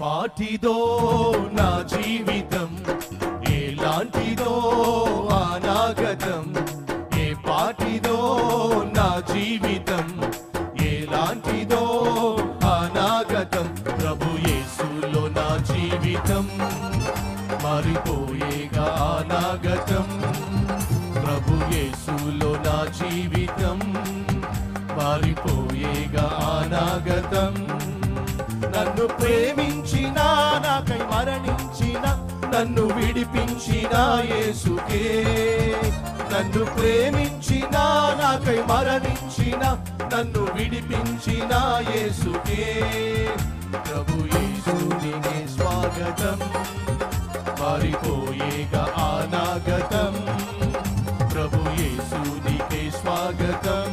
పాటిదో నా జీవితం, ఎలాంటిదో అనాగతం. ఏ పాటిదో నా జీవితం, ఎలాంటిదో అనాగతం. ప్రభు యేసులో నా జీవితం, మారిపోయేగా అనాగతం. ప్రభు యేసులో నా జీవితం, మారిపోయేగా అనాగతం. నన్ను ప్రేమించిన, నాకై మరణించిన, నన్ను విడిపించిన యేసుకే. నన్ను ప్రేమించిన, నాకై మరణించిన, నన్ను విడిపించిన యేసుకే. ప్రభు యేసునికే స్వాగతం, మారిపోయేగా అనాగతం. ప్రభు యేసునికే స్వాగతం,